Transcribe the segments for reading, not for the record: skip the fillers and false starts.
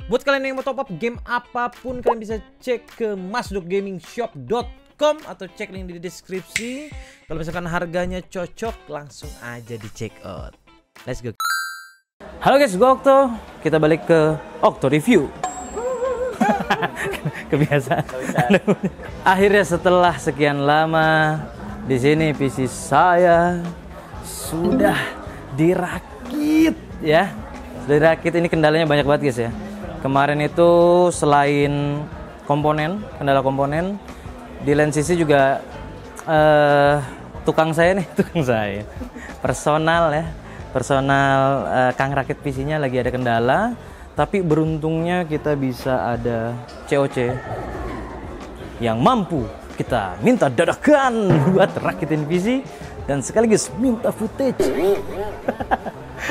Buat kalian yang mau top up game apapun, kalian bisa cek ke masdoggamingshop.com atau cek link di deskripsi. Kalau misalkan harganya cocok, langsung aja di check out. Let's go. Halo guys, gue Okto. Kita balik ke Okto Review. Kebiasaan. Akhirnya setelah sekian lama di sini PC saya sudah dirakit ya. Sudah dirakit, ini kendalanya banyak banget guys ya. Kemarin itu selain komponen, kendala komponen, di lain sisi juga tukang saya personal ya, Kang rakit PC-nya lagi ada kendala, tapi beruntungnya kita bisa ada COC yang mampu kita minta dadakan buat rakitin PC dan sekaligus minta footage.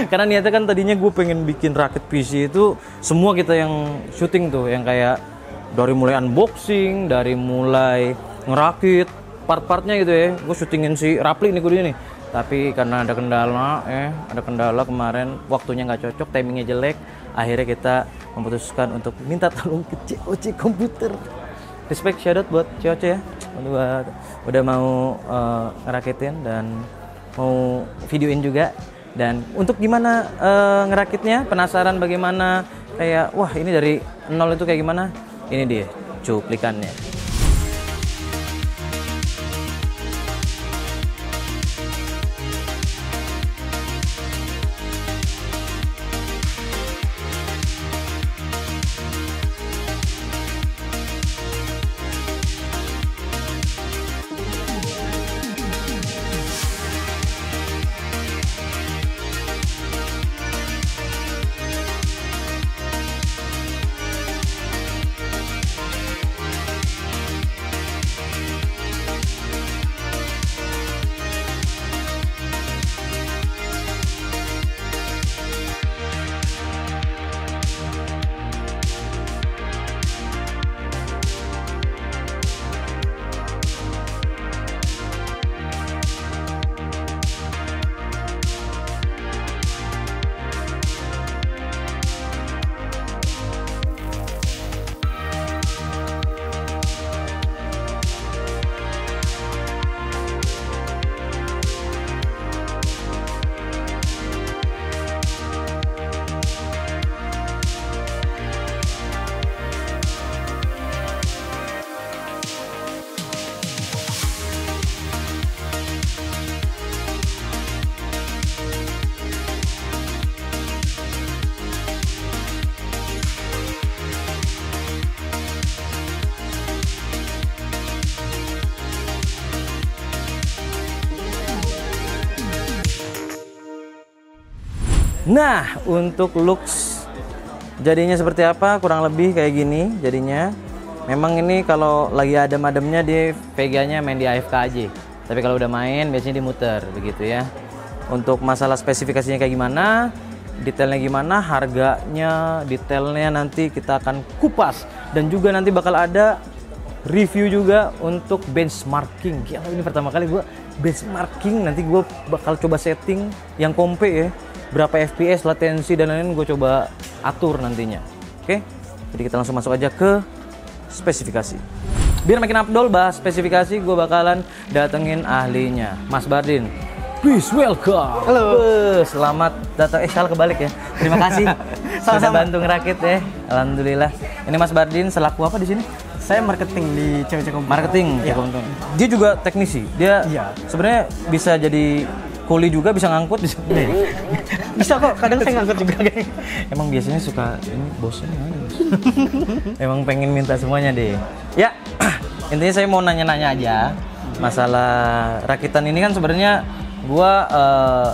Karena niatnya kan tadinya gue pengen bikin rakit PC itu semua kita yang syuting tuh, yang kayak dari mulai unboxing, dari mulai ngerakit part-partnya gitu ya. Gue syutingin si Rapli nih gue nih. Tapi karena ada kendala kemarin, waktunya nggak cocok, timingnya jelek. Akhirnya kita memutuskan untuk minta tolong ke COC komputer. Respect, shoutout buat COC ya, udah mau ngerakitin dan mau videoin juga. Dan untuk gimana ngerakitnya, penasaran bagaimana kayak wah ini dari nol itu kayak gimana? Ini dia cuplikannya. Nah, untuk looks jadinya seperti apa? Kurang lebih kayak gini jadinya. Memang ini kalau lagi adem-ademnya dia VGA-nya main di AFK aja. Tapi kalau udah main biasanya dimuter begitu ya. Untuk masalah spesifikasinya kayak gimana, detailnya gimana, harganya, detailnya nanti kita akan kupas. Dan juga nanti bakal ada review juga untuk benchmarking. Gila, ini pertama kali gue benchmarking. Nanti gue bakal coba setting yang kompe ya. Berapa FPS, latensi dan lain-lain gue coba atur nantinya. Oke, jadi kita langsung masuk aja ke spesifikasi. Biar makin afdol bahas spesifikasi, gue bakalan datengin ahlinya, Mas Bardin. Please welcome. Halo. Selamat datang. Salah kebalik ya. Terima kasih sudah bantu ngerakit ya. Alhamdulillah. Ini Mas Bardin selaku apa di sini? Saya marketing di COC Komputer. Marketing. Ya. Dia juga teknisi. Dia sebenarnya bisa jadi kuli juga, bisa ngangkut, bisa kok, kadang saya ngangkut juga. Emang biasanya suka ini bosnya emang pengen minta semuanya deh ya. Intinya saya mau nanya-nanya aja masalah rakitan ini. Kan sebenarnya gua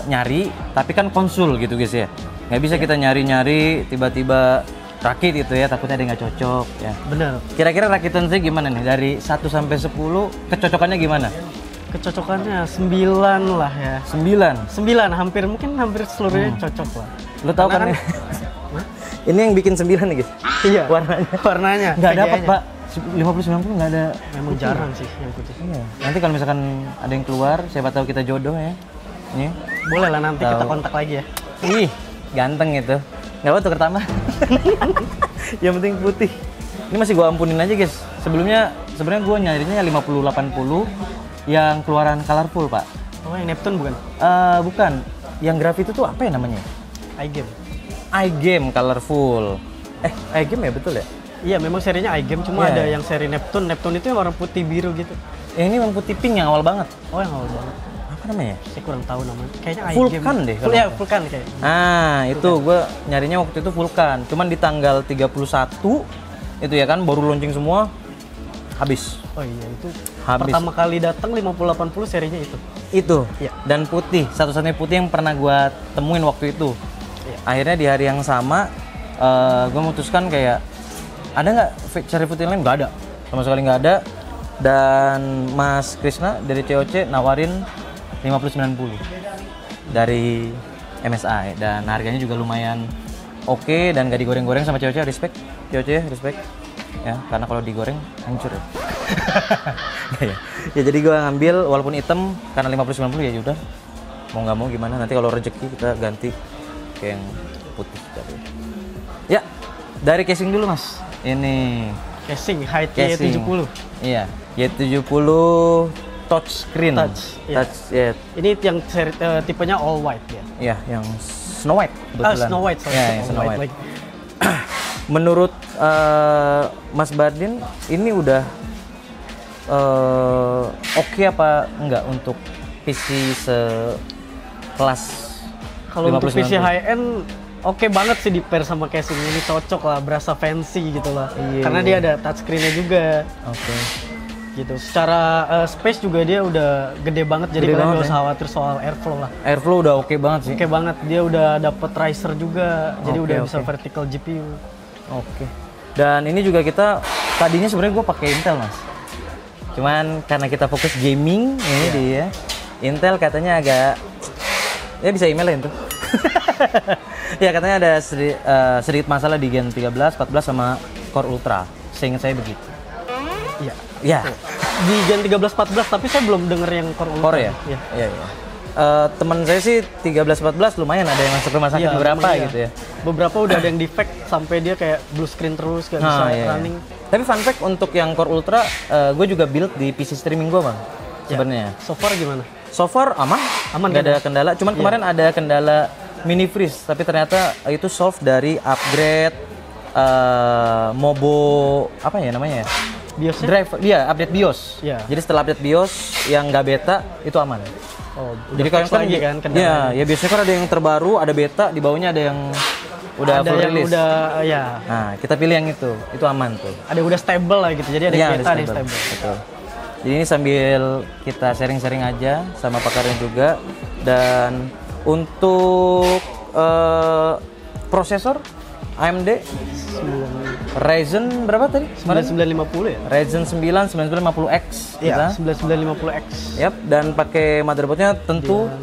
nyari tapi kan konsul gitu guys ya, nggak bisa kita nyari-nyari tiba-tiba rakit itu ya, takutnya ada nggak cocok ya. Bener. Kira-kira rakitan saya gimana nih dari 1 sampai 10, kecocokannya gimana? Kecocokannya 9 lah ya. 9, hampir seluruhnya cocok lah. Lo tau kan ya? Ini yang bikin 9 nih guys. Iya. Warnanya. Nggak dapat pak. 50-90 nggak ada. Memang jarang sih yang putih. Iya. Nanti kalau misalkan ada yang keluar, siapa tahu kita jodoh ya. Ini. Boleh lah, nanti kita kontak lagi ya. Ih, ganteng itu. Nggak apa tuker tambah. Yang penting putih. Ini masih gua ampunin aja guys. Sebenarnya gua nyarinya 50-80 yang keluaran colorful pak. Oh yang Neptune bukan? Bukan. Yang grafit itu tuh apa ya namanya? iGame. iGame colorful. iGame ya betul ya? Iya memang serinya iGame, cuma Iya. ada yang seri Neptune. Neptune itu yang warna putih biru gitu. Ini yang putih pink yang awal banget. Oh yang awal banget. Apa namanya? Saya kurang tahu namanya. Kayaknya Vulkan iGame. deh kalau Iya nggak Vulkan kayak. Itu gue nyarinya waktu itu Vulkan. Cuman di tanggal 31 itu ya kan baru launching semua habis. Oh iya itu Habis. pertama kali datang 5080 serinya itu. Itu. Iya. Dan putih, satu-satunya putih yang pernah gue temuin waktu itu. Iya. Akhirnya di hari yang sama gue memutuskan kayak ada nggak cari putih lain? Nggak ada, sama sekali nggak ada. Dan Mas Krisna dari COC nawarin 50-90 dari MSI dan harganya juga lumayan oke dan gak digoreng-goreng sama COC. Respect COC ya, respect ya, karena kalau digoreng hancur ya. Ya jadi gue ngambil walaupun hitam karena 50-90 ya udah mau nggak mau gimana, nanti kalau rezeki kita ganti ke yang putih tadi. Ya dari casing dulu mas. Ini Casing height casing. Y70. Iya, Y70 touchscreen. Iya. Touch ya. Ini yang seri, tipenya all white ya. Iya, yang Snow White kebetulan. Snow White, sorry. Ya, yang All Snow White. like. Menurut Mas Bardin ini udah oke apa enggak untuk PC sekelas Kalau untuk 50-90? PC high end oke banget sih di pair sama casing ini, cocok lah, berasa fancy gitu lah. Iya, Karena iya. dia ada touchscreen-nya juga Oke. gitu. Secara space juga dia udah gede banget, jadi Gede kalian banget nggak ya. usah khawatir soal airflow lah. Airflow udah oke banget sih. Oke banget, dia udah dapet riser juga, jadi Oke, udah bisa oke. vertical GPU. Oke. Dan ini juga kita tadinya sebenarnya gue pakai Intel mas. Cuman karena kita fokus gaming ini dia Intel katanya agak ya bisa emailin tuh. Ya katanya ada sedikit masalah di Gen 13, 14 sama Core Ultra. Seingat saya begitu. Iya. Ya. Di Gen 13, 14, tapi saya belum denger yang Core Ultra. Core ya? Iya. Iya, iya. Teman saya sih 13 14 lumayan ada yang masuk rumah sakit Iya, beberapa lumayan. gitu ya. Beberapa udah ada yang defect sampai dia kayak blue screen terus, gak bisa Iya, iya. running. Tapi fun fact untuk yang Core Ultra gue juga build di PC streaming gue bang. Sebenarnya. So far gimana? So far aman, Aman nggak kan, ada kendala. Cuman kemarin ada kendala mini freeze, tapi ternyata itu solve dari upgrade Mobo apa ya namanya ya? BIOS-nya? Drive, dia update BIOS. Iya. Jadi setelah update BIOS yang nggak beta itu aman. Oh, Jadi udah fix kan lagi kan kendalanya. ya biasanya kan ada yang terbaru, ada beta, di bawahnya ada yang udah ada full yang release. udah ya, Nah, kita pilih yang itu aman tuh. ada yang udah stable lah gitu. Jadi ada Iya, yang ada beta, ada yang stable. Betul. Jadi ini sambil kita sharing-sharing aja sama pakarnya juga. Dan untuk prosesor AMD Ryzen berapa tadi? 9950 ya? Ryzen 9 9950X Iya, kita. 9950X. Yap, dan pakai motherboardnya tentu 16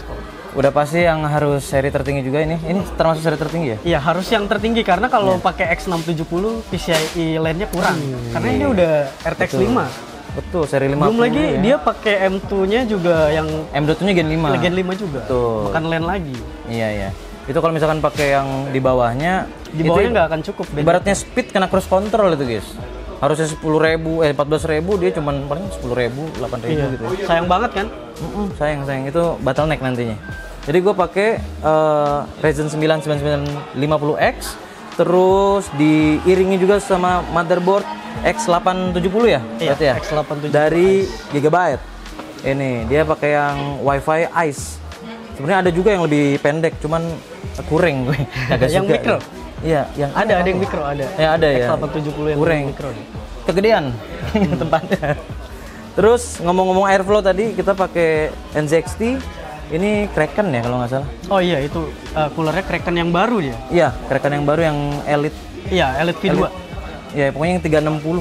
core. udah pasti yang harus seri tertinggi juga ini. Ini termasuk seri tertinggi ya? Iya, harus yang tertinggi karena Iya. kalau pakai X670 PCIe lane-nya kurang. Karena ini udah RTX 5. Betul, seri 50. Belum lagi ya. dia pakai M2-nya juga yang M.2-nya Gen 5. Gen 5 juga. Betul. Bukan lane lagi. Iya, iya. Itu kalau misalkan pakai yang di bawahnya, Di bawahnya nggak akan cukup. beda. ibaratnya speed kena cross control itu guys. Harusnya 10.000, 14.000 dia cuman paling 10.000, 8.000 Iya. gitu ya. Sayang banget kan? Sayang itu bottleneck nantinya. Jadi gue pakai Ryzen 9 9950X, terus diiringi juga sama motherboard X870 ya, Iya, berarti ya? X870 dari Gigabyte. Ini dia pakai yang Wi-Fi Ice. Sebenarnya ada juga yang lebih pendek, cuman kurang gue. Agak Yang suka. micro? Iya, yang Ada apa? yang micro ada. Ya ada ya. X870 yang Kurang. micro. Kegedean tempatnya. Terus ngomong-ngomong airflow tadi kita pakai NZXT. Ini Kraken ya kalau nggak salah. Oh iya, itu coolernya Kraken yang baru dia. Iya, Kraken yang baru yang Elite. Iya, Elite V2. Ya pokoknya yang 360.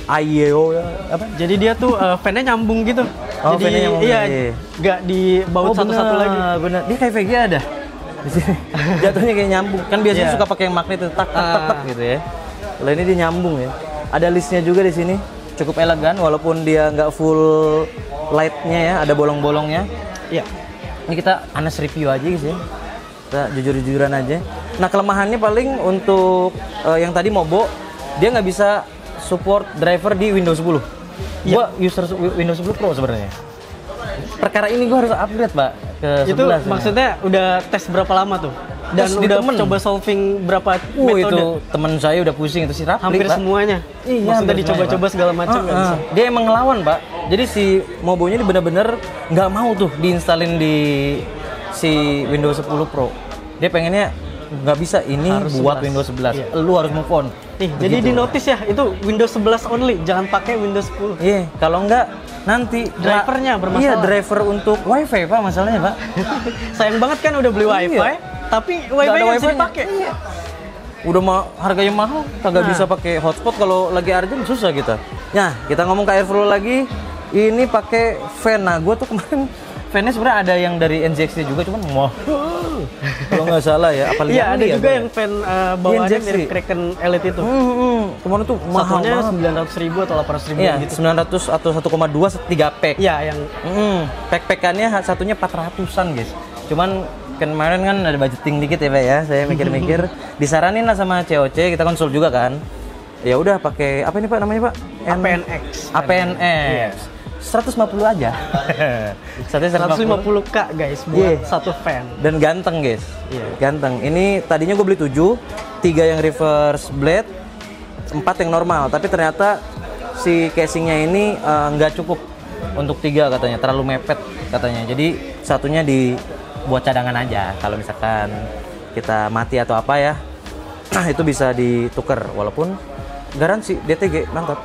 IEO ya apa? Jadi dia tuh fan-nya nyambung gitu. Oh, Jadi fan-nya nyambung, iya, iya. nggak dibaut satu-satu lagi. Bener. Dia kayak VGA ada. Di sini. Jatuhnya kayak nyambung. Kan biasanya Iya. suka pakai yang magnet itu tak tak tak tak gitu ya. Kalau ini dia nyambung ya. Ada listnya juga di sini. Cukup elegan walaupun dia nggak full lightnya ya, ada bolong-bolongnya. Iya. Ini kita honest review aja guys ya. Kita jujur-jujuran aja. Nah kelemahannya paling untuk yang tadi Mobo, dia nggak bisa support driver di Windows 10. Gua user Windows 10 Pro sebenarnya. Perkara ini gua harus upgrade, Pak, ke 11. Itu maksudnya udah tes berapa lama tuh? Dan Tes udah temen. coba solving berapa metode? Itu temen saya udah pusing itu si Rapli, Hampir Pak. semuanya. Iya, Maksudnya hampir dicoba-coba semuanya, segala macam nggak bisa. Dia emang ngelawan, Pak. Jadi si Mobonya ini bener-bener nggak mau tuh diinstalin di si Windows 10 Pro. Dia pengennya nggak bisa, ini Harus buat 11. Windows 11. Iya. Lu harus move on. Nih, jadi di notice ya, itu Windows 11 only, jangan pakai Windows 10. Iya, kalau enggak nanti Drivernya bermasalah. Iya, driver untuk WiFi, Pak, masalahnya, Pak. Sayang banget kan udah beli WiFi, Iya. tapi Nggak WiFi ada nggak bisa wifi-nya. dipakai. Iya. Udah harganya mahal, kagak Nah. bisa pakai hotspot kalau lagi urgent, susah kita. Nah, kita ngomong ke Airflow lagi. Ini pakai fan. Nah, gue tuh kemarin fan-nya sebenarnya ada yang dari NZXT juga, cuman mahal. Kalau nggak salah ya, apalagi Iya, ada juga yang fan bawaannya Injeksi. mirip Kraken Elite itu. Kemarin tuh mahal Satunya banget. 900.000 atau 800.000 Iya, gitu. 900 atau 1,2 3 pack. Iya, yang Pack-packannya satunya 400-an, guys. Cuman kemarin kan ada budgeting dikit ya, Pak ya. Saya mikir-mikir, disaranin lah sama COC, kita konsul juga kan. Ya udah pakai apa ini, Pak, namanya, Pak? APNX. APNX. 150 aja. Satunya 150K guys buat Iya. satu fan. Dan ganteng, guys. Iya. Ganteng. Ini tadinya gue beli 7, 3 yang reverse blade, 4 yang normal. Tapi ternyata si casingnya ini nggak cukup untuk 3 katanya, terlalu mepet katanya. Jadi satunya buat cadangan aja. Kalau misalkan kita mati atau apa ya, itu bisa ditukar. Walaupun garansi DTG mantap.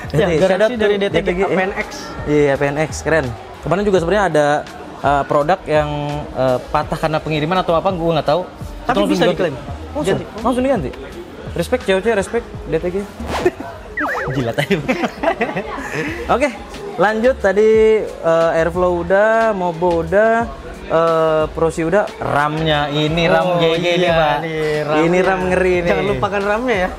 Ya, Shout out garansi to dari DTG ya. APNX. Iya, PNX keren. Kemarin juga sebenarnya ada produk yang patah karena pengiriman atau apa, gue nggak tahu. Tapi Itu langsung bisa diganti. diklaim. Ganti. Langsung diganti. Respect COC, respect DTG. Gila tadi. Oke, lanjut tadi Airflow udah, Mobo udah, Prosi udah, RAM-nya ini RAM GG nih, Pak. Ini RAM ngeri nih. Jangan lupakan RAM-nya ya.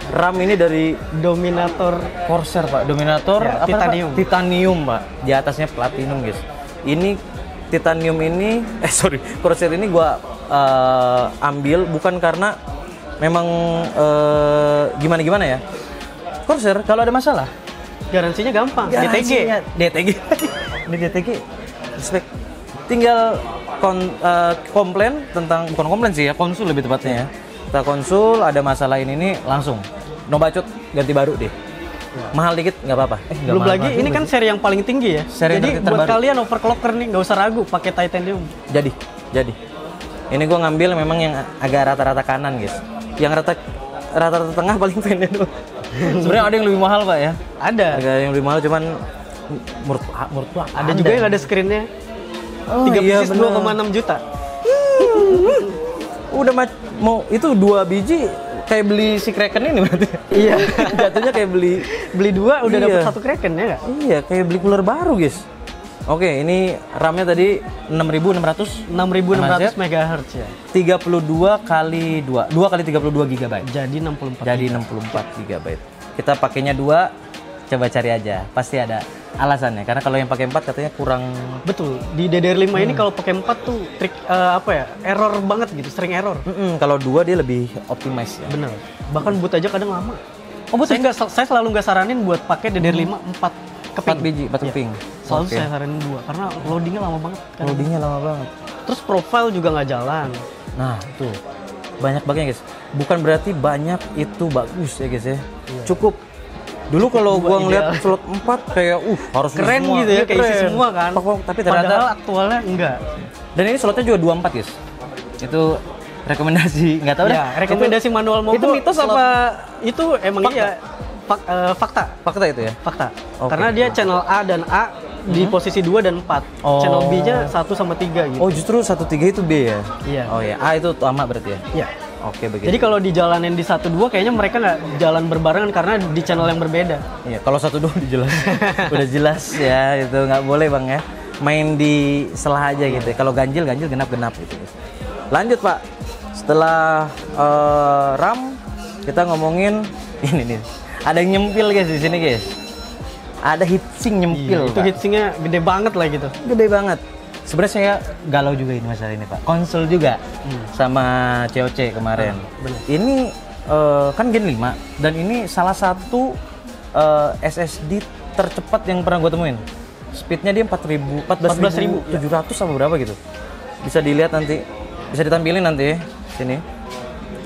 RAM ini dari Dominator Corsair, Pak. Dominator Ya, apa, titanium. Pak? Titanium, Pak. Di atasnya platinum, guys. Ini titanium ini Corsair ini gua ambil bukan karena memang gimana ya. Corsair kalau ada masalah, garansinya gampang. garansinya DTG. Ini DTG. Respect. Tinggal komplain tentang, bukan komplain sih ya, konsul lebih tepatnya ya. Kita konsul, ada masalah ini langsung no bacot, ganti baru deh. Mahal dikit nggak apa-apa. Nggak Belum mahal lagi banget ini juga kan sih. seri yang paling tinggi ya. Seri Jadi yang buat terbaru. kalian overclocker nih nggak usah ragu pakai titanium. Jadi. Ini gue ngambil memang yang agak rata-rata kanan, guys. Yang rata-rata tengah paling pendek doang. Sebenarnya ada yang lebih mahal, Pak ya. Ada. Ada yang lebih mahal, cuman menurut gua Ada juga yang ada screennya. Oh, 3 iya, pieces bener. 2,6 juta. Udah mau itu 2 biji kayak beli si Kraken ini berarti. Iya. Jatuhnya kayak beli Beli 2 udah Iya. dapat 1 Kraken ya nggak? iya, kayak beli cooler baru, guys. Oke, ini RAM-nya tadi 6600 6.600 MHz ya. 32 kali 2 kali 32 GB. Jadi 64. Jadi 64 GB. Kita pakainya 2, coba cari aja. Pasti ada alasannya. Karena kalau yang pakai 4 katanya kurang. Betul. Di DDR5 ini kalau pakai 4 tuh trik apa ya? Error banget gitu, sering error. Kalau 2 dia lebih optimize ya. Bener. Bahkan boot aja kadang lama. Oh, boot Saya selalu nggak saranin buat pakai DDR5 4 keping. 4 biji, 4 Iya. keping. Selalu Oke. saya saranin 2 karena loadingnya lama banget kan. Loadingnya lama banget. Terus profile juga nggak jalan. Nah, tuh. Banyak banget, guys. Bukan berarti banyak itu bagus ya, guys ya. Cukup. Dulu kalau gua ngeliat ideal. slot 4 kayak harus isi Keren semua. gitu ya, Iya, kayak isi keren. semua kan. Tapi ternyata Padahal aktualnya enggak. dan ini slotnya juga 24, guys. Itu rekomendasi, nggak tahu dah. Ya, rekomendasi manual Mobo. Itu mitos slot- apa Itu emang fakta? iya. Fakta. fakta itu ya? Fakta. Oke. Karena dia channel A dan A di posisi 2 dan 4. Oh. Channel B-nya 1 sama 3 gitu. Oh, justru 1-3 itu B ya? Iya. Oh ya, A itu utama berarti ya? Iya. Oke, begitu. Jadi kalau dijalanin di 1-2 kayaknya mereka nggak jalan berbarengan karena di channel yang berbeda. Iya, kalau 1-2 udah jelas. Udah jelas ya, itu nggak boleh, Bang ya. Main di selah aja gitu ya. Kalau ganjil genap-genap gitu. Lanjut, Pak. Setelah RAM, kita ngomongin ini nih. Ada yang nyempil, guys, di sini, guys. Ada heatsink nyempil. Itu Pak. heatsinknya gede banget lah gitu. Gede banget. sebenarnya saya galau juga ini masalah ini Pak. Konsol juga sama COC kemarin. bener. Ini kan Gen 5 dan ini salah satu SSD tercepat yang pernah gue temuin. Speednya dia 14.700 apa berapa gitu. Bisa dilihat nanti, bisa ditampilin nanti sini.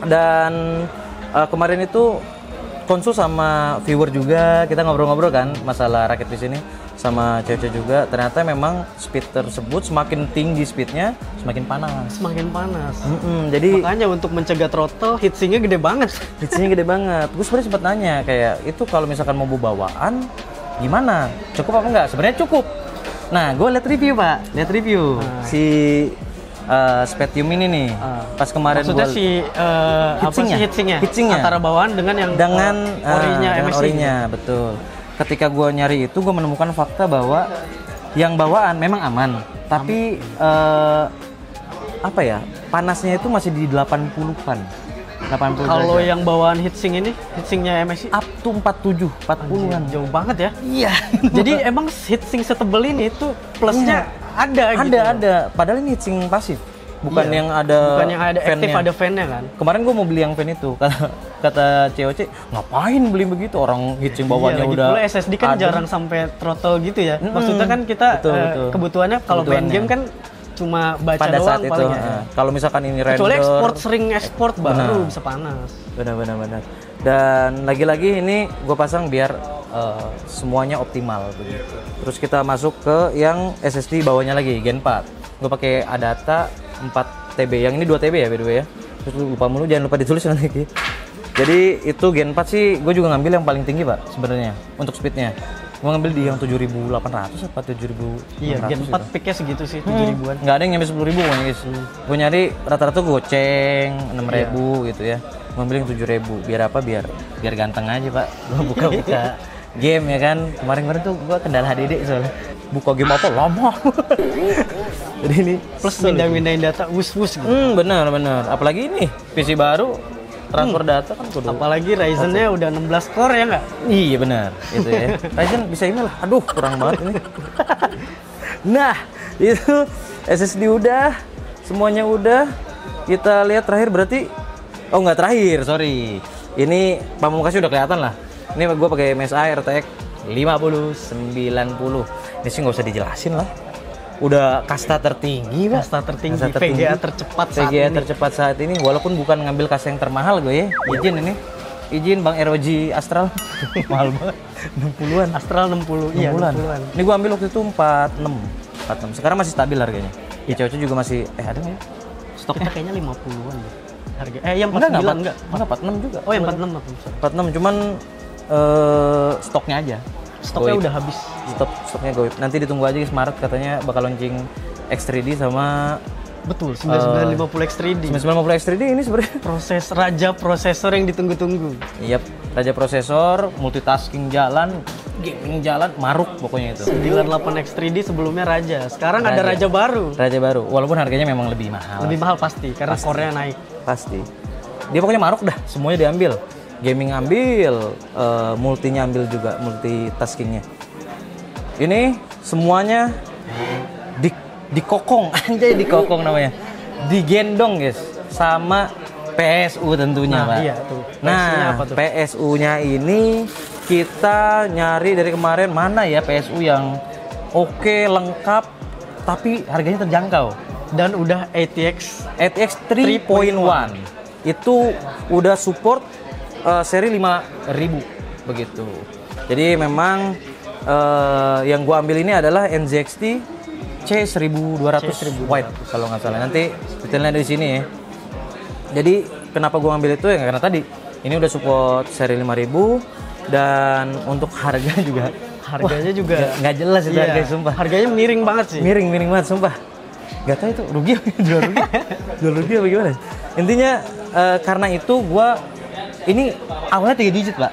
Dan kemarin itu konsul sama viewer juga, kita ngobrol-ngobrol kan masalah rakit di sini sama cewek juga. Ternyata memang speed tersebut semakin tinggi speednya semakin panas. Semakin panas. Jadi Makanya untuk mencegah throttle, heatsinknya gede banget. heatsinknya gede banget. Gue sebenarnya sempat nanya kayak itu kalau misalkan mau bawa bawaan gimana? Cukup apa enggak? Sebenarnya cukup. Nah, gue lihat review Pak, lihat review si Spectrum ini nih. Pas kemarin Maksudnya gua heatsinknya heatsinknya antara bawaan dengan yang orinya dengan MSI. orinya, betul. Ketika gue nyari itu, gue menemukan fakta bahwa yang bawaan memang aman, tapi apa ya, panasnya itu masih di 80-an. 80 Kalau derajat. yang bawaan heatsinknya MSI Up to 47, 40-an. jauh banget ya. Iya. Jadi emang heatsink setebel ini tuh plusnya ada gitu. Ada. Padahal ini heatsink pasif. Bukan Iya. yang ada Bukan yang ada aktif, fan-nya. ada fan-nya kan. Kemarin gue mau beli yang fan itu, kata COC, ngapain beli begitu, orang heatsink bawahnya lagi udah pula SSD kan ada. jarang sampai throttle gitu ya. Maksudnya kan kita betul. kebutuhannya kalau main game kan cuma baca pada doang saat itu. paling ya. Kalau misalkan ini render, Kecuali sering ekspor baru bisa panas. benar. Dan lagi-lagi ini gue pasang biar semuanya optimal begitu. Terus kita masuk ke yang SSD bawahnya lagi Gen 4. Gue pakai Adata 4 TB. Yang ini 2 TB ya by the way ya. Terus lupa mulu, jangan lupa ditulis nanti. Jadi itu Gen 4 sih gue juga ngambil yang paling tinggi Pak sebenarnya untuk speednya. Gue ngambil di yang 7.800 apa 7.600. Iya, Gen 4 peaknya segitu sih, 7.000-an. Nggak ada yang nyampe 10.000 pokoknya guys. Gue nyari rata-rata goceng 6.000 gitu ya. Gue ambil yang 7.000. Biar apa? Biar ganteng aja Pak. Gue buka-buka game ya kan. Kemarin tuh gue kendala HDD soalnya. Buka game apa? Lama. Jadi ini Plus pindahin data wus-wus gitu. benar. Apalagi ini PC baru transfer data kan kudu. Apalagi Ryzen-nya udah 16 core ya nggak? Iya benar, itu ya. Ryzen bisa email lah. Aduh, kurang banget ini. Nah, itu SSD udah, semuanya udah. Kita lihat terakhir berarti, oh nggak terakhir, sorry. Ini pamungkasnya udah kelihatan lah. Ini gue pakai MSI RTX 5090. Ini sih nggak usah dijelasin lah. Udah kasta tertinggi, Pak. Kasta tertinggi, VGA tercepat saat VGA ini. tercepat saat ini, walaupun bukan ngambil kasta yang termahal gue ya. Izin Bang ROG Astral. Mahal banget. 60-an. Astral 60, iya 60-an. 60-an. Ini gue ambil waktu itu 46. Sekarang masih stabil harganya. Ya COC juga masih ada nggak ya? Stoknya kayaknya 50-an deh. Harga yang 49 enggak, 46 juga. Oh, yang 46 apa? Sorry. 46 cuman stoknya aja. Stoknya Goib. udah habis. Stoknya goib. Nanti ditunggu aja guys, Maret katanya bakal launching X3D sama Betul, 9950 X3D. 9950 X3D ini sebenarnya Raja prosesor yang ditunggu-tunggu. Yap, raja prosesor, multitasking jalan, gaming jalan, maruk pokoknya itu. 98 X3D sebelumnya Raja. Sekarang ada Raja baru. Raja baru, walaupun harganya memang lebih mahal. Lebih mahal pasti karena core-nya naik. Pasti. Dia pokoknya maruk dah, semuanya diambil. Gaming ambil, multinya ambil juga, multitaskingnya. Ini semuanya dikokong, anjay dikokong namanya. Digendong guys, sama PSU tentunya Pak. Iya tuh. Nah, apa tuh? PSU-nya ini kita nyari dari kemarin mana ya PSU yang oke, lengkap, tapi harganya terjangkau. Dan udah ATX 3.1 itu udah support seri 5000 begitu. Jadi memang yang gua ambil ini adalah NZXT C1200 white kalau nggak salah. Nanti detailnya di sini ya. Jadi kenapa gua ambil itu ya karena tadi ini udah support seri 5000 dan untuk harga juga harganya juga nggak jelas itu iya, harganya sumpah. Harganya miring banget sih. Miring banget sumpah. Gak tahu itu rugi jual rugi apa gimana. Intinya karena itu gua ini awalnya 3 digit Pak.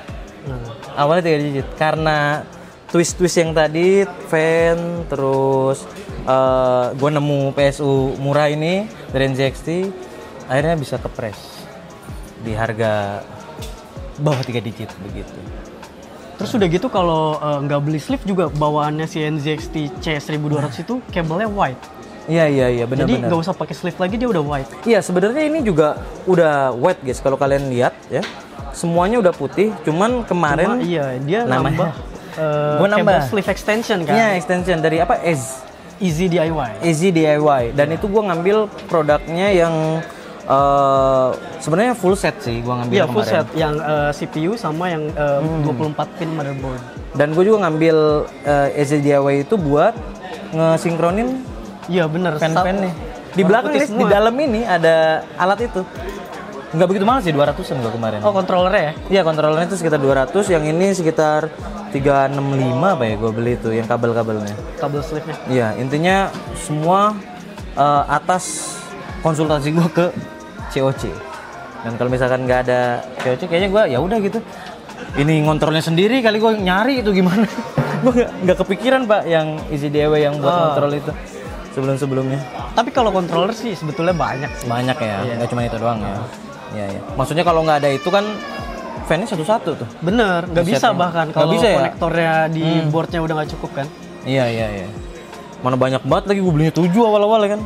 Awalnya 3 digit karena twist yang tadi fan terus gue nemu PSU murah ini dari NZXT akhirnya bisa kepres di harga bawah 3 digit begitu. Terus udah gitu kalau nggak beli sleeve juga bawaannya si NZXT C1200 itu kabelnya white. Iya, Jadi benar-benar. nggak usah pakai sleeve lagi, dia udah white. Iya, sebenarnya ini juga udah white guys. Kalau kalian lihat ya, semuanya udah putih. Cuman kemarin Cuma, iya, dia namanya- nambah Gua nambah. cable sleeve extension kan. iya extension dari apa? Easy DIY. Easy DIY. Dan itu gua ngambil produknya yang sebenarnya full set sih gua ngambil Iya, kemarin. full set yang CPU sama yang 24 pin motherboard. Dan gue juga ngambil Easy DIY itu buat ngesinkronin Iya bener. fan-fannya. Di Warna belakang putih nih, di semua. dalam ini ada alat itu. Nggak begitu mahal sih, 200-an gua kemarin. Oh, kontrolernya ya? Iya, kontrolernya itu sekitar 200, yang ini sekitar 365 apa ya gue beli itu yang kabel-kabelnya. Kabel sleeve-nya. Iya, intinya semua atas konsultasi gue ke COC. Dan kalau misalkan nggak ada COC, kayaknya gue ya udah gitu. Ini ngontrolnya sendiri kali gue nyari itu gimana? Gue nggak kepikiran pak yang isi DIY yang buat kontrol itu sebelum-sebelumnya. Tapi kalau controller sih sebetulnya banyak sih. Banyak ya, Iya. nggak cuma itu doang ya. Iya, iya. Maksudnya kalau nggak ada itu kan fan-nya satu-satu tuh. Bener, nggak bisa Setnya. bahkan Nggak kalau bisa ya? konektornya di boardnya udah nggak cukup kan. Iya, iya, iya. Mana banyak banget lagi gue belinya 7 awal-awal ya kan.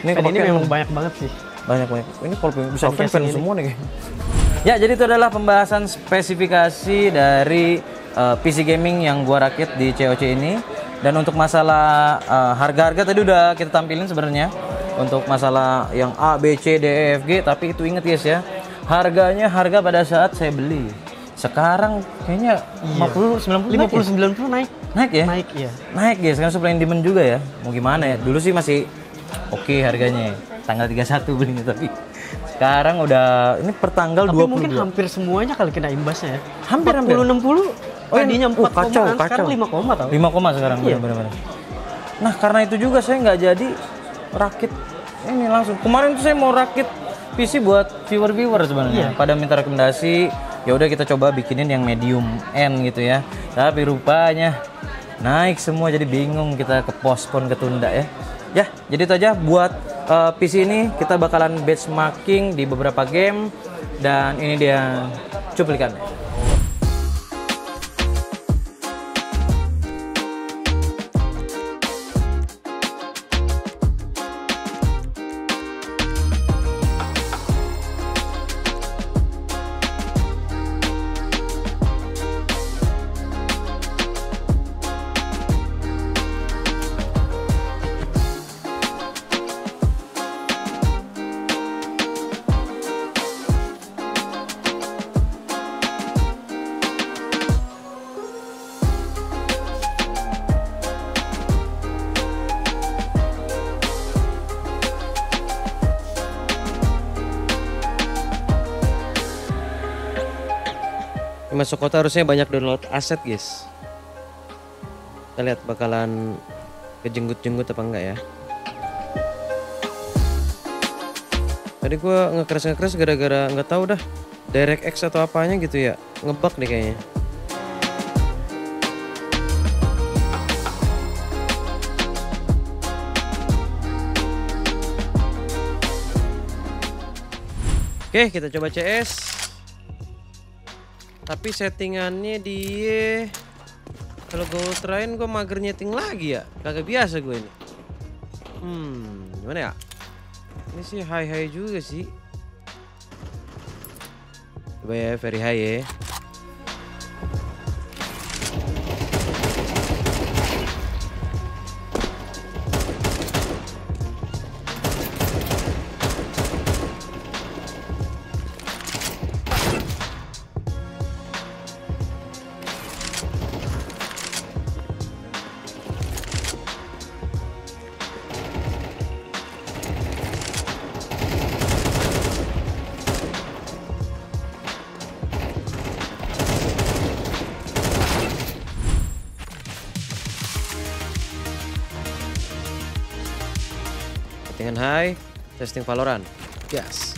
Fan ini kepakean. memang banyak banget sih. banyak. Ini kalau bisa Fan fan casing ini. semua nih kayaknya. Ya, jadi itu adalah pembahasan spesifikasi dari PC gaming yang gua rakit di COC ini. Dan untuk masalah harga-harga tadi udah kita tampilin sebenarnya. Untuk masalah yang A, B, C, D, E, F, G, tapi itu inget guys ya. Harganya harga pada saat saya beli. Sekarang kayaknya 50 90 naik ya? 50-90 naik. Naik ya? Naik iya. Naik ya, sekarang supply and demand juga ya. Mau gimana ya? Dulu sih masih oke harganya. Tanggal 31 belinya, tapi sekarang udah ini per tanggal Tapi 22. mungkin hampir semuanya kali kena imbasnya ya. Hampir. 40-60 tadinya 4 kacau, komaan, sekarang 5 koma tau. 5 koma sekarang Iya. benar-benar. Nah, karena itu juga saya nggak jadi rakit ini langsung. Kemarin tuh saya mau rakit PC buat viewer sebenarnya. Iya. Pada minta rekomendasi, ya udah kita coba bikinin yang medium N gitu ya. Tapi rupanya naik semua, jadi bingung, kita ke postpone, ketunda ya. Ya, jadi itu aja buat PC ini. Kita bakalan benchmarking di beberapa game, dan ini dia cuplikannya. Masuk kota harusnya banyak download aset guys. Kita lihat bakalan kejenggut-jenggut apa enggak ya. Tadi gua nge-crash gara-gara nggak tahu dah DirectX atau apanya gitu ya, ngebug nih kayaknya. Oke, kita coba CS. Tapi settingannya dia, kalau gue ultrain gue mager nyeting lagi ya, kagak biasa gue ini. Gimana ya? Ini sih high juga sih. Coba ya, very high ya. Settingan high, testing Valorant. Gas.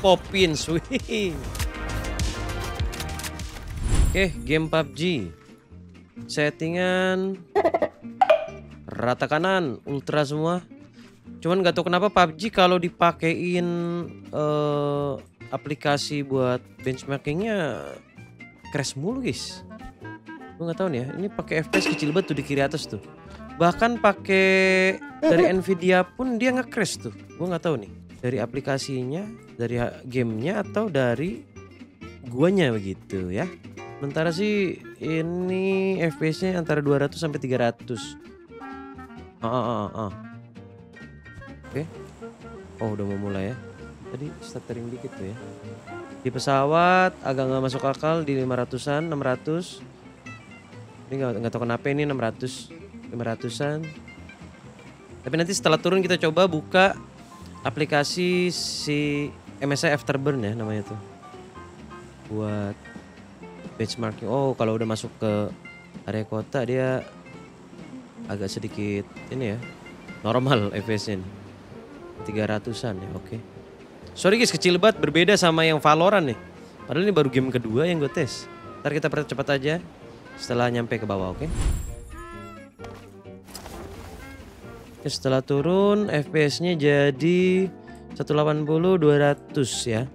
Poppins. Wih. Oke, game PUBG. Settingan rata kanan, ultra semua. Cuman gak tahu kenapa PUBG kalau dipakein aplikasi buat benchmarkingnya crash mulu guys. Gue nggak tahu nih ya. Ini pakai FPS kecil banget tuh di kiri atas tuh. Bahkan pakai dari Nvidia pun dia nge-crash tuh. Gue nggak tahu nih dari aplikasinya, dari gamenya atau dari guanya begitu ya. Sementara sih ini FPS-nya antara 200 sampai 300. Oke. Oh udah mau mulai ya. Tadi stuttering dikit tuh ya. Di pesawat agak nggak masuk akal di 500-an, 600. Ini nggak tahu kenapa ini 600, 500-an. Tapi nanti setelah turun kita coba buka aplikasi si MSI Afterburn ya namanya tuh. Buat benchmarking. Oh kalau udah masuk ke area kota dia agak sedikit ini ya. Normal FPS-nya nih. 300-an ya, oke. Sorry guys, kecil banget berbeda sama yang Valorant nih. Padahal ini baru game kedua yang gue tes. Ntar kita percepat aja setelah nyampe ke bawah, oke. Setelah turun FPS-nya jadi 180 200 ya.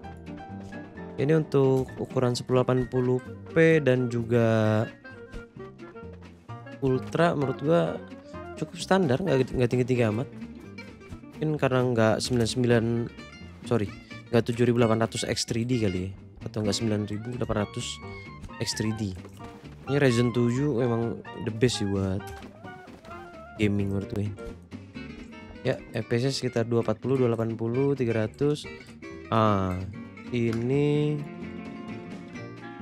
Ini untuk ukuran 1080p dan juga ultra menurut gua cukup standar, nggak tinggi-tinggi amat. Mungkin karena nggak 7800 X3D kali ya, atau nggak 9800 X3D. Ini Ryzen 7 memang the best sih buat gaming menurut gue. Ya FPS-nya sekitar 240, 280, 300. Ini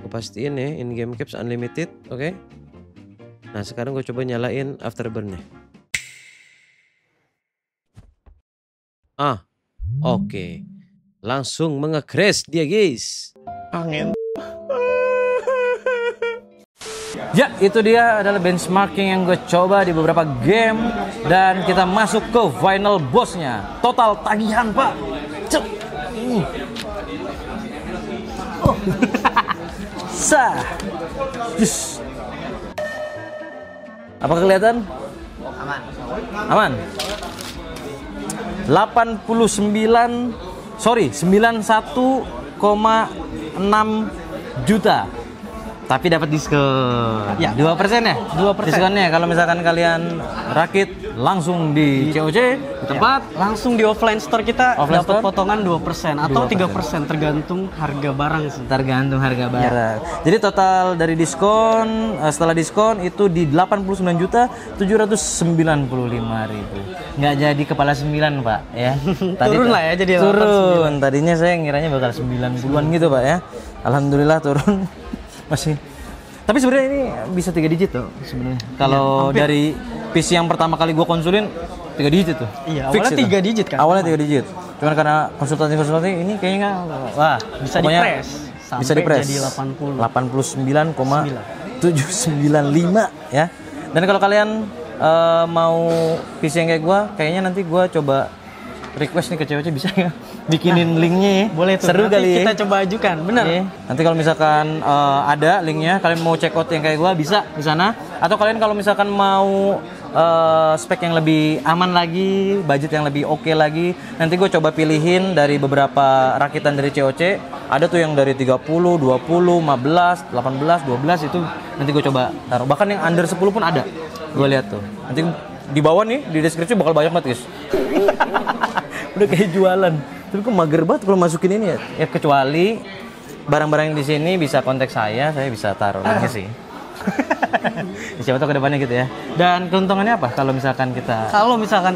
gue pastiin ya in game caps unlimited, oke. Nah sekarang gue coba nyalain Afterburn-nya. Oke. Langsung menge-crash dia guys. Angin. Ya, itu dia adalah benchmarking yang gue coba di beberapa game. Dan kita masuk ke final bossnya. Total tagihan pak. Cep. Oh. Sah. Yes. Apa kelihatan? Aman. Aman. 91,6 juta. Tapi dapat diskon. Ya. 2% ya? 2%. Diskonnya kalau misalkan kalian rakit langsung di COC di tempat, langsung di offline store kita dapat store? potongan 2% atau 2%. 3% tergantung harga barang sih. tergantung harga barang. Jadi total dari diskon setelah diskon itu di 89.795.000. Nggak jadi kepala 9, Pak ya. Turun lah ya jadi 89. Turun. Tadinya saya ngiranya bakal 90-an gitu, Pak ya. Alhamdulillah turun. Masih. Tapi sebenarnya ini bisa 3 digit tuh sebenarnya. Kalau dari PC yang pertama kali gue konsulin 3 digit tuh. Iya, Fix awalnya itu. 3 digit kan. Awalnya 3 digit. Cuman karena konsultasi ini kayaknya wah, bisa pokoknya di-press sampai bisa di-press. jadi 89,795 ya. Dan kalau kalian mau PC yang kayak gue, kayaknya nanti gue coba request nih ke cewek bisa ya bikinin linknya ya. Boleh tuh. Seru nanti kali ya. kita coba ajukan. Bener. Iya. Nanti kalau misalkan ada linknya, kalian mau check out yang kayak gua bisa di sana. Atau kalian kalau misalkan mau spek yang lebih aman lagi, budget yang lebih oke lagi, nanti gue coba pilihin dari beberapa rakitan dari COC. Ada tuh yang dari 30, 20, 15, 18, 12 itu nanti gue coba taruh. Bahkan yang under 10 pun ada. Gue lihat tuh. Nanti di bawah nih di deskripsi bakal banyak banget guys. Udah kayak jualan. Tapi kok mager banget kalau masukin ini ya. Ya kecuali barang-barang di sini bisa kontak saya bisa taruh linknya sih. Siapa tahu kedepannya gitu ya. Dan keuntungannya apa kalau misalkan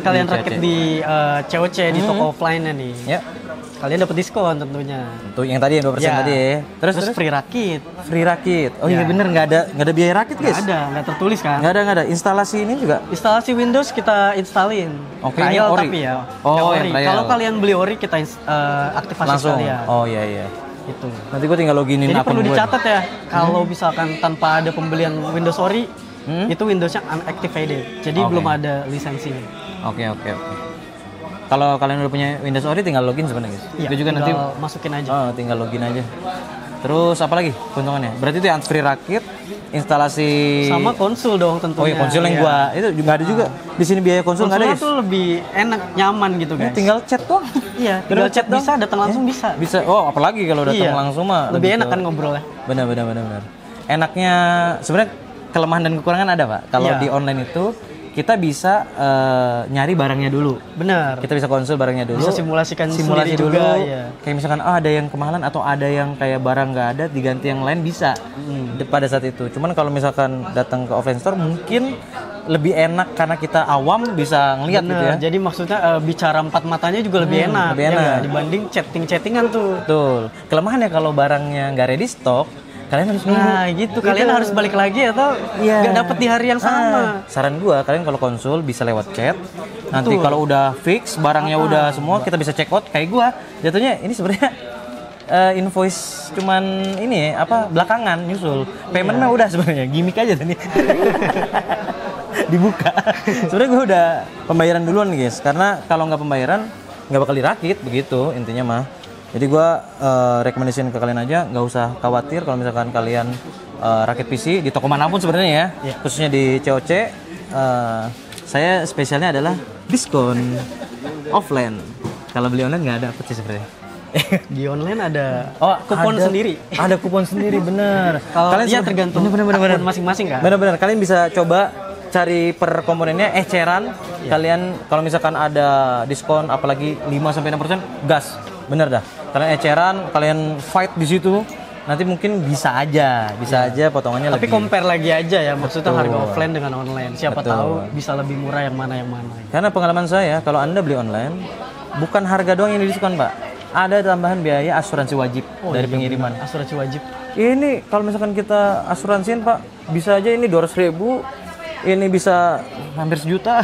kalian rakit di COC di toko offline-nya nih. Ya. Kalian dapat diskon tentunya. Untuk yang tadi yang 2% tadi ya. Terus free rakit. Free rakit. Oh iya bener, nggak ada biaya rakit guys. Nggak tertulis kan? Nggak ada. Instalasi ini juga. Instalasi Windows kita installin. Oke, ini trial ori. tapi ya. Oh, ori. yang trial. Kalau kalian beli ori kita aktifasi Langsung. sekalian. Oh iya. Itu. Nanti gue tinggal loginin Jadi akun perlu gue. dicatat ya. Kalau misalkan tanpa ada pembelian Windows ori, itu Windowsnya unactivated. Jadi belum ada lisensinya. Oke. Kalau kalian udah punya Windows Ori tinggal login sebenarnya guys. Iya, Itu juga nanti masukin aja. oh, tinggal login aja. Terus apa lagi keuntungannya? Berarti itu antivirus rakit, instalasi Sama konsul dong tentunya. Oh iya konsul yang gua itu juga ada juga. Di sini biaya konsul nggak ada Konsulnya guys. tuh lebih enak, nyaman gitu Ini guys. tinggal chat doang. Iya, tinggal chat bisa, datang langsung bisa. Bisa. Oh apalagi kalau datang Iya. langsung mah Lebih enak ke- kan ngobrolnya. Benar. Enaknya sebenarnya kelemahan dan kekurangan ada pak. Kalau Iya. di online itu kita bisa nyari barangnya dulu. Benar. Kita bisa konsul barangnya dulu. Bisa simulasikan simulasi sendiri dulu. juga, iya. Kayak misalkan ada yang kemahalan atau ada yang kayak barang nggak ada diganti yang lain bisa pada saat itu. Cuman kalau misalkan datang ke offline store mungkin lebih enak karena kita awam bisa ngelihat gitu ya. Benar. Jadi maksudnya bicara empat matanya juga lebih enak. lebih ya enak. nggak? Dibanding chattingan tuh. Betul. Kelemahannya kalau barangnya nggak ready stock, kalian harus nunggu. Nah gitu, kalian harus balik lagi atau Iya. nggak dapet di hari yang sama. Saran gua kalian kalau konsul bisa lewat chat. Nanti kalau udah fix barangnya udah semua kita bisa check out kayak gua. Jatuhnya ini sebenarnya invoice cuman ini ya, apa belakangan nyusul. Payment mah udah sebenarnya gimmick aja tadi. Dibuka. Sebenarnya gua udah pembayaran duluan guys karena kalau nggak pembayaran nggak bakal dirakit begitu intinya mah. Jadi gua rekomendasiin ke kalian aja nggak usah khawatir kalau misalkan kalian rakit PC di toko manapun sebenarnya ya, khususnya di COC. Saya spesialnya adalah diskon offline. Kalau beli online nggak ada apa sih sebenarnya. Di online ada Oh, kupon ada- sendiri. Ada kupon sendiri bener. Kalau dia sebe- tergantung bener. akun masing-masing kan. Bener-bener kalian bisa coba cari per komponennya eceran. Kalian kalau misalkan ada diskon apalagi 5-6% gas. Bener dah. Kalian eceran, kalian fight di situ. Nanti mungkin bisa aja potongannya Tapi lebih. compare lagi aja ya, maksudnya Betul. harga offline dengan online. Siapa Betul. tahu bisa lebih murah yang mana. Karena pengalaman saya, kalau Anda beli online, bukan harga doang yang didiskon, Pak. Ada tambahan biaya asuransi wajib dari iya, pengiriman. benar. Asuransi wajib. Ini kalau misalkan kita asuransiin, Pak, bisa aja ini 200.000, ini bisa hampir sejuta,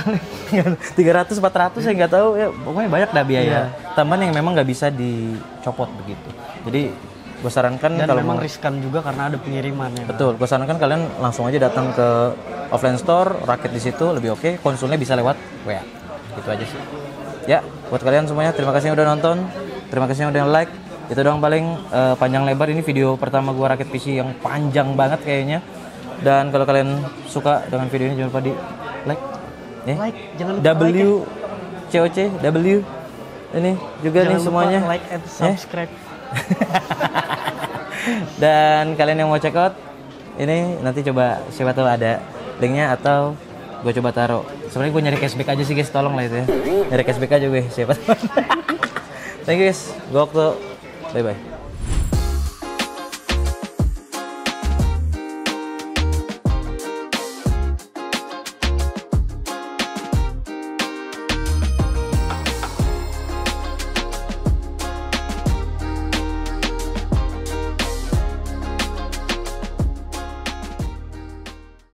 300-400 saya nggak tahu ya, pokoknya banyak dah biaya. Tambahan yang memang nggak bisa dicopot begitu. Jadi gue sarankan Dan kalau memang mau riskan juga karena ada pengiriman ya. betul, gue sarankan kalian langsung aja datang ke offline store, rakit di situ lebih oke. Konsulnya bisa lewat WA. Gitu aja sih. Ya, buat kalian semuanya terima kasih yang udah nonton, terima kasih yang udah like. Itu doang paling panjang lebar ini video pertama gua rakit PC yang panjang banget kayaknya. Dan kalau kalian suka dengan video ini jangan lupa di like. Ya. Like, jangan lupa W COC W ini juga Jangan nih lupa semuanya. like and subscribe. Dan kalian yang mau check out ini nanti coba siapa tahu ada linknya atau gue coba taruh. Sebenarnya gue nyari cashback aja sih guys, tolong lah itu ya. Nyari cashback aja gue siapa tahu. Thank you guys, gue waktu bye bye.